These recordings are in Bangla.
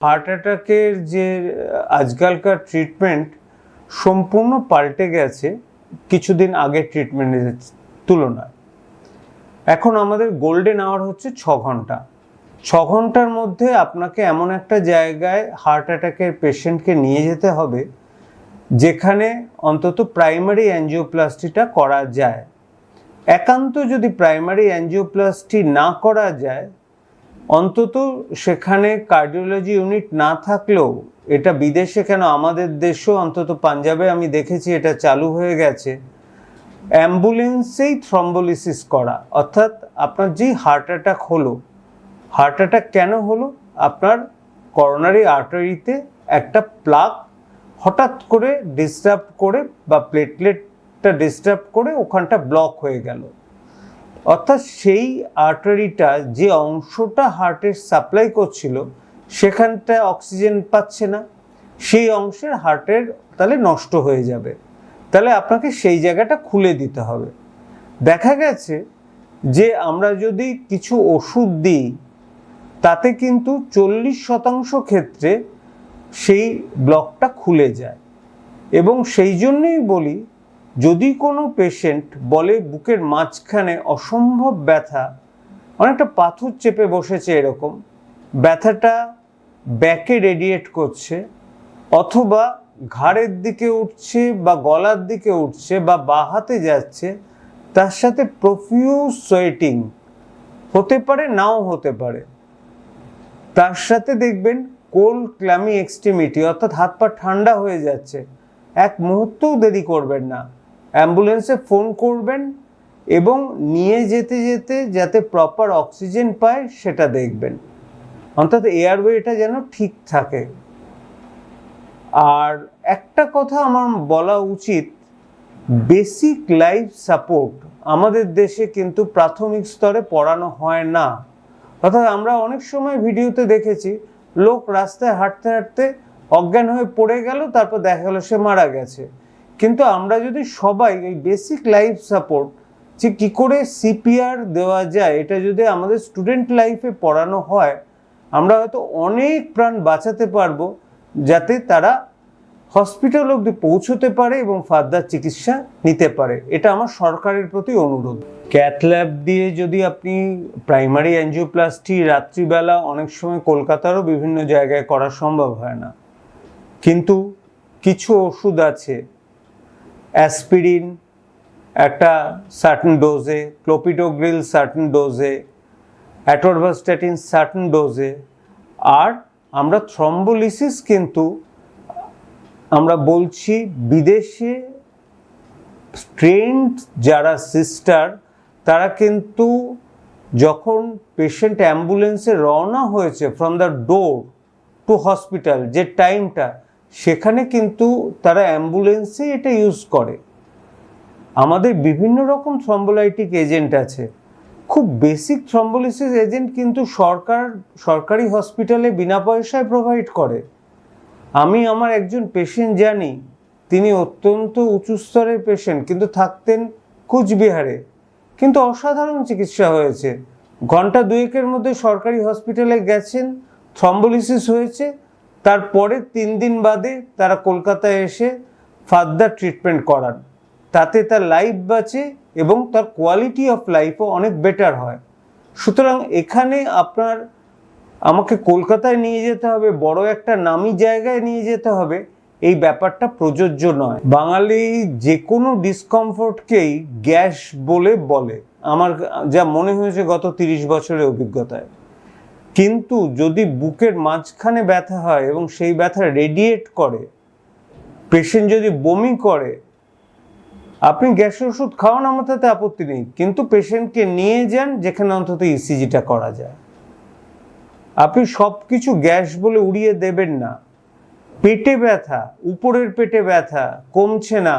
হার্ট অ্যাটাকের যে আজকালকার ট্রিটমেন্ট সম্পূর্ণ পাল্টে গেছে কিছুদিন আগের ট্রিটমেন্টের তুলনায়। এখন আমাদের গোল্ডেন আওয়ার হচ্ছে 6 ঘন্টা। 6 ঘন্টার মধ্যে আপনাকে এমন একটা জায়গায় হার্ট অ্যাটাকের পেশেন্টকে নিয়ে যেতে হবে যেখানে অন্তত প্রাইমারি অ্যাঞ্জিওপ্লাস্টিটা করা যায়। একান্ত যদি প্রাইমারি অ্যাঞ্জিওপ্লাস্টি না করা যায়, অন্তত সেখানে কার্ডিওলজি ইউনিট না থাকলেও, এটা বিদেশে কেন আমাদের দেশেও অন্তত পাঞ্জাবে আমি দেখেছি এটা চালু হয়ে গেছে, অ্যাম্বুলেন্সেই থ্রম্বোলিসিস করা। অর্থাৎ আপনার যেই হার্ট অ্যাটাক হলো, হার্ট অ্যাটাক কেন হলো, আপনার করোনারি আর্টারিতে একটা প্লাগ হঠাৎ করে ডিস্টার্ব করে বা প্লেটলেটটা ডিস্টার্ব করে ওখানটা ব্লক হয়ে গেল। অর্থাৎ সেই আর্টারিটা যে অংশটা হার্টের সাপ্লাই করছিল সেখানটা অক্সিজেন পাচ্ছে না, সেই অংশের হার্টের তাহলে নষ্ট হয়ে যাবে, তাহলে আপনাকে সেই জায়গাটা খুলে দিতে হবে। দেখা গেছে যে আমরা যদি কিছু ওষুধ দিই তাতে কিন্তু 40% ক্ষেত্রে সেই ব্লকটা খুলে যায়। এবং সেই জন্যই বলি, যদি কোনো পেশেন্ট বলে বুকের মাঝখানে অসম্ভব ব্যথা, অনেকটা পাথর চেপে বসেছে এরকম, ব্যথাটা ব্যাকে রেডিয়েট করছে অথবা ঘাড়ের দিকে উঠছে বা গলার দিকে উঠছে বা বাঁ হাতে যাচ্ছে, তার সাথে প্রফিউজ সোয়েটিং হতে পারে, নাও হতে পারে, তার সাথে দেখবেন কোল্ড ক্ল্যামি এক্সট্রিমিটি, অর্থাৎ হাত পা ঠান্ডা হয়ে যাচ্ছে, এক মুহূর্তও দেরি করবেন না, অ্যাম্বুলেন্সে ফোন করবেন এবং নিয়ে যেতে যেতে যাতে প্রপার অক্সিজেন পায় সেটা দেখবেন, অর্থাৎ এয়ারওয়েটা যেন ঠিক থাকে। আর একটা কথা আমার বলা উচিত, বেসিক লাইফ সাপোর্ট আমাদের দেশে কিন্তু প্রাথমিক স্তরে পড়ানো হয় না। অর্থাৎ আমরা অনেক সময় ভিডিওতে দেখেছি লোক রাস্তায় হাঁটতে হাঁটতে অজ্ঞান হয়ে পড়ে গেল, তারপর দেখা গেল সে মারা গেছে। কিন্তু আমরা যদি সবাই এই বেসিক লাইফ সাপোর্ট, যে কী করে সিপিআর দেওয়া যায়, এটা যদি আমাদের স্টুডেন্ট লাইফে পড়ানো হয়, আমরা হয়তো অনেক প্রাণ বাঁচাতে পারবো, যাতে তারা হসপিটাল অবধি পৌঁছতে পারে এবং ফার্দার চিকিৎসা নিতে পারে। এটা আমার সরকারের প্রতি অনুরোধ। ক্যাথ ল্যাব দিয়ে যদি আপনি প্রাইমারি অ্যাঞ্জিওপ্লাস্টি রাত্রিবেলা অনেক সময় কলকাতারও বিভিন্ন জায়গায় করা সম্ভব হয় না, কিন্তু কিছু ওষুধ আছে, অ্যাসপিরিন একটা সার্টেন ডোজে, ক্লোপিডোগ্রিল সার্টেন ডোজে, অ্যাটরভাস্ট্যাটিন সার্টেন ডোজে। আর আমরা থ্রম্বোলিসিস কিন্তু আমরা বলছি বিদেশে ট্রেন্ড যারা সিস্টার, তারা কিন্তু যখন পেশেন্ট অ্যাম্বুলেন্সে রওনা হয়েছে from the door to hospital, যে টাইমটা, সেখানে কিন্তু তারা অ্যাম্বুলেন্সে এটা ইউজ করে। আমাদের বিভিন্ন রকম থ্রম্বোলাইটিক এজেন্ট আছে, খুব বেসিক থ্রম্বোলিসিস এজেন্ট কিন্তু সরকারি হসপিটালে বিনা পয়সায় প্রোভাইড করে। আমি আমার একজন পেশেন্ট জানি, তিনি অত্যন্ত উঁচু স্তরের পেশেন্ট, কিন্তু থাকতেন কুচবিহারে, কিন্তু অসাধারণ চিকিৎসা হয়েছে। ঘন্টা 2-এর মধ্যে সরকারি হসপিটালে গেছেন, থ্রম্বোলিসিস হয়েছে, তারপরে 3 দিন বাদে তারা কলকাতায় এসে ফার্দার ট্রিটমেন্ট করান। তাতে তার লাইফ বাঁচে এবং তার কোয়ালিটি অফ লাইফও অনেক বেটার হয়। সুতরাং এখানে আমাকে কলকাতায় নিয়ে যেতে হবে, বড় একটা নামি জায়গায় নিয়ে যেতে হবে, এই ব্যাপারটা প্রযোজ্য নয়। বাঙালি যে কোনো ডিসকমফোর্টকেই গ্যাস বলে আমার যা মনে হয়েছে গত 30 বছরের অভিজ্ঞতায়। কিন্তু যদি বুকের মাঝখানে ব্যথা হয় এবং সেই ব্যথা রেডিয়েট করে, পেশেন্ট যদি বমি করে, আপনি গ্যাসের ওষুধ খাওয়ান, আমার তাতে আপত্তি নেই, কিন্তু পেশেন্টকে নিয়ে যান যেখানে অন্তত ইসিজিটা করা যায়। আপনি সব কিছু গ্যাস বলে উড়িয়ে দেবেন না। পেটে ব্যথা, উপরের পেটে ব্যথা কমছে না,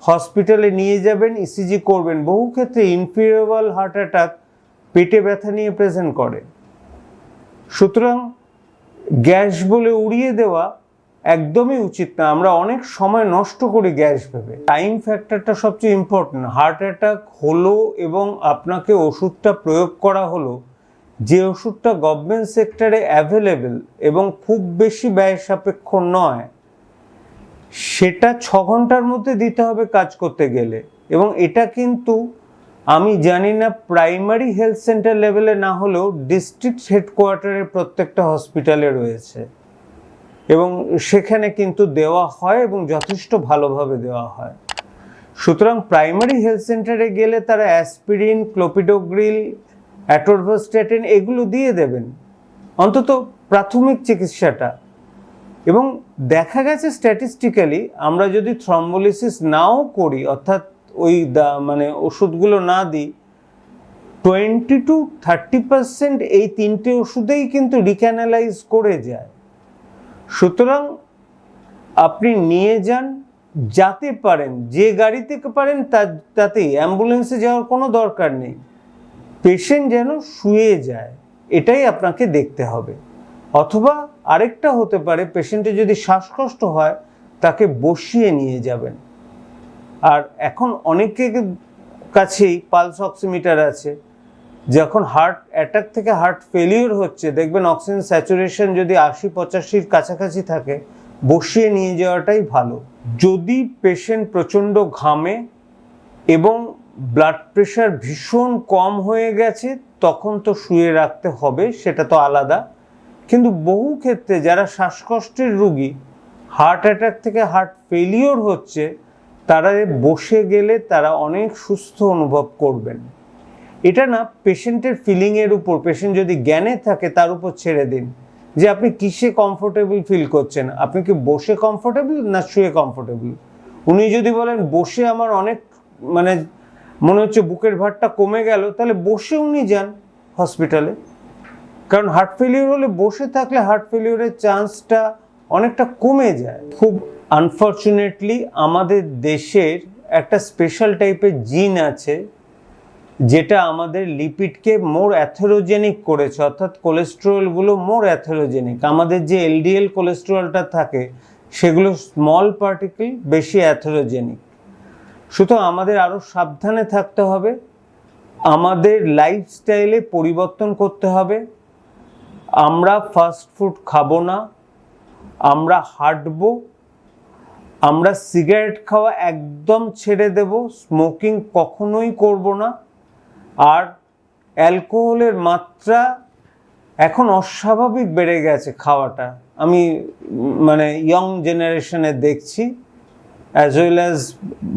হসপিটালে নিয়ে যাবেন, ইসিজি করবেন। বহু ক্ষেত্রে ইনফিউরেবল হার্ট অ্যাটাক পেটে ব্যথা নিয়ে প্রেজেন্ট করে। সুতরাং গ্যাস বলে উড়িয়ে দেওয়া একদমই উচিত না। আমরা অনেক সময় নষ্ট করি গ্যাস ভেবে। টাইম ফ্যাক্টরটা সবচেয়ে ইম্পর্টেন্ট। হার্ট অ্যাটাক হলো এবং আপনাকে ওষুধটা প্রয়োগ করা হলো, যে ওষুধটা গভর্নমেন্ট সেক্টরে অ্যাভেলেবেল এবং খুব বেশি ব্যয় সাপেক্ষ নয়, সেটা 6 ঘন্টার মধ্যে দিতে হবে কাজ করতে গেলে। এবং এটা কিন্তু আমি জানি না প্রাইমারি হেলথ সেন্টার লেভেলে না হলেও ডিস্ট্রিক্ট হেডকোয়ার্টারের প্রত্যেকটা হসপিটালে রয়েছে, এবং সেখানে কিন্তু দেওয়া হয় এবং যথেষ্ট ভালোভাবে দেওয়া হয়। সুতরাং প্রাইমারি হেলথ সেন্টারে গেলে তারা অ্যাসপিরিন, ক্লোপিডোগ্রিল, অ্যাটোরভাস্ট্যাটিন এগুলো দিয়ে দেবেন, অন্তত প্রাথমিক চিকিৎসাটা। এবং দেখা গেছে স্ট্যাটিস্টিক্যালি আমরা যদি থ্রম্বোলিসিস নাও করি, অর্থাৎ ওই ওষুধগুলো না দিই, 20-30% এই 3টে ওষুধেই কিন্তু রিক্যানালাইজ করে যায়। সুতরাং আপনি নিয়ে যান, যাতে পারেন, যে গাড়িতে পারেন তাতেই, অ্যাম্বুলেন্সে যাওয়ার কোনো দরকার নেই, পেশেন্ট যেন শুয়ে যায় এটাই আপনাকে দেখতে হবে। অথবা আরেকটা হতে পারে, পেশেন্টের যদি শ্বাসকষ্ট হয় তাকে বসিয়ে নিয়ে যাবেন। আর এখন অনেকের কাছেই পালস অক্সিমিটার আছে, যখন হার্ট অ্যাটাক থেকে হার্ট ফেলিওর হচ্ছে দেখবেন অক্সিজেন স্যাচুরেশন যদি 80-85-র কাছাকাছি থাকে, বসিয়ে নিয়ে যাওয়াটাই ভালো। যদি পেশেন্ট প্রচণ্ড ঘামে এবং ব্লাড প্রেশার ভীষণ কম হয়ে গেছে, তখন তো শুয়ে রাখতে হবে, সেটা তো আলাদা। কিন্তু বহু ক্ষেত্রে যারা শ্বাসকষ্টের রোগী, হার্ট অ্যাটাক থেকে হার্ট ফেলিওর হচ্ছে, তারা বসে গেলে তারা অনেক সুস্থ অনুভব করবেন। এটা না পেশেন্টের ফিলিংয়ের উপর, পেশেন্ট যদি জ্ঞানে থাকে তার উপর ছেড়ে দিন যে আপনি কিসে কমফোর্টেবল ফিল করছেন, আপনি কি বসে কমফোর্টেবল না শুয়ে কমফোর্টেবল। উনি যদি বলেন বসে আমার অনেক মনে হচ্ছে বুকের ভারটা কমে গেল, তাহলে বসে উনি যান হসপিটালে। কারণ হার্ট ফেলিওর হলে বসে থাকলে হার্ট ফেলিওরের চান্সটা অনেকটা কমে যায়। খুব আনফর্চুনেটলি আমাদের দেশের একটা স্পেশাল টাইপের জিন আছে যেটা আমাদের লিপিডকে মোর অ্যাথেরোজেনিক করেছে, অর্থাৎ কোলেস্টেরলগুলো মোর অ্যাথেরোজেনিক। আমাদের যে এলডিএল কোলেস্টেরলটা থাকে সেগুলো স্মল পার্টিকেল, বেশি অ্যাথেরোজেনিক। সুতরাং আমাদের আরও সাবধানে থাকতে হবে, আমাদের লাইফস্টাইলে পরিবর্তন করতে হবে। আমরা ফাস্ট ফুড খাবো না, আমরা হাঁটবো, আমরা সিগারেট খাওয়া একদম ছেড়ে দেব, স্মোকিং কখনোই করব না। আর অ্যালকোহলের মাত্রা এখন অস্বাভাবিক বেড়ে গেছে খাওয়াটা, আমি ইয়ং জেনারেশনে দেখছি, অ্যাজ ওয়েল অ্যাজ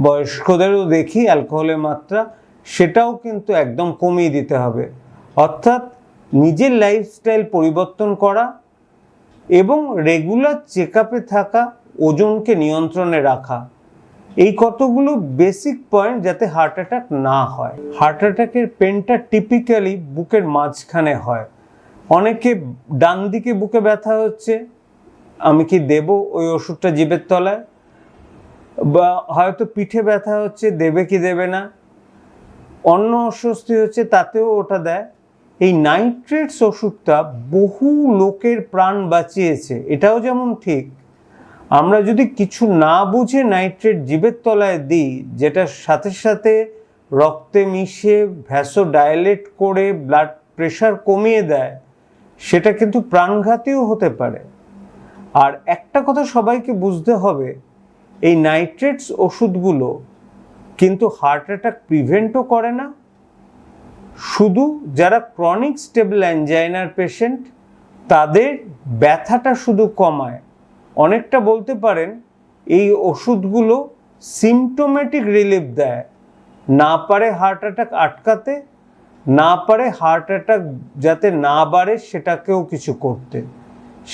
বয়স্কদেরও দেখি অ্যালকোহলের মাত্রা, সেটাও কিন্তু একদম কমিয়ে দিতে হবে। অর্থাৎ নিজের লাইফস্টাইল পরিবর্তন করা এবং রেগুলার চেক আপে থাকা, ওজনকে নিয়ন্ত্রণে রাখা, এই কতগুলো বেসিক পয়েন্ট যাতে হার্ট অ্যাটাক না হয়। হার্ট অ্যাটাকের পেনটা টিপিক্যালি বুকের মাঝখানে হয়। অনেকে ডান দিকে বুকে ব্যথা হচ্ছে, আমি কি দেব ওই ওষুধটা জিভের তলায়, বা হয়তো পিঠে ব্যথা হচ্ছে, দেবে কি দেবে না, অন্য অস্বস্তি হচ্ছে, তাতেও ওটা দেয়। এই নাইট্রেটস ওষুধটা বহু লোকের প্রাণ বাঁচিয়েছে, এটাও যেমন ঠিক। আমরা যদি কিছু না বুঝে নাইট্রেট জিভের তলায় দিই, যেটার সাথে সাথে রক্তে মিশে ভ্যাসোডাইলেট করে ব্লাড প্রেশার কমিয়ে দেয়, সেটা কিন্তু প্রাণঘাতীও হতে পারে। আর একটা কথা সবাইকে বুঝতে হবে, এই নাইট্রেটস ওষুধগুলো কিন্তু হার্ট অ্যাটাক প্রিভেন্টও করে না, শুধু যারা ক্রনিক স্টেবল অ্যাঞ্জাইনার পেশেন্ট তাদের ব্যথাটা শুধু কমায়। অনেকটা বলতে পারেন এই ওষুধগুলো সিমটোমেটিক রিলিফ দেয়, না পারে হার্ট অ্যাটাক আটকাতে, না পারে হার্ট অ্যাটাক যাতে না বাড়ে সেটাকেও কিছু করতে।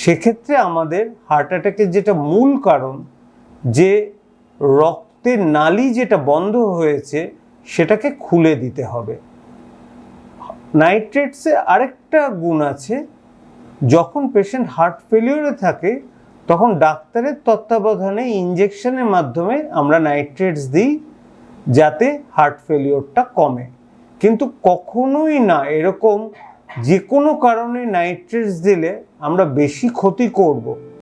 সেক্ষেত্রে আমাদের হার্ট অ্যাটাকের যেটা মূল কারণ, যে রক্তের নালি যেটা বন্ধ হয়েছে সেটাকে খুলে দিতে হবে। নাইট্রেটসে আরেকটা গুণ আছে, যখন পেশেন্ট হার্ট ফেলিওরে থাকে তখন ডাক্তারের তত্ত্বাবধানে ইনজেকশনের মাধ্যমে আমরা নাইট্রেটস দিই যাতে হার্ট ফেলিওরটা কমে। কিন্তু কখনোই না এরকম যে কোনো কারণে নাইট্রেটস দিলে আমরা বেশি ক্ষতি করব।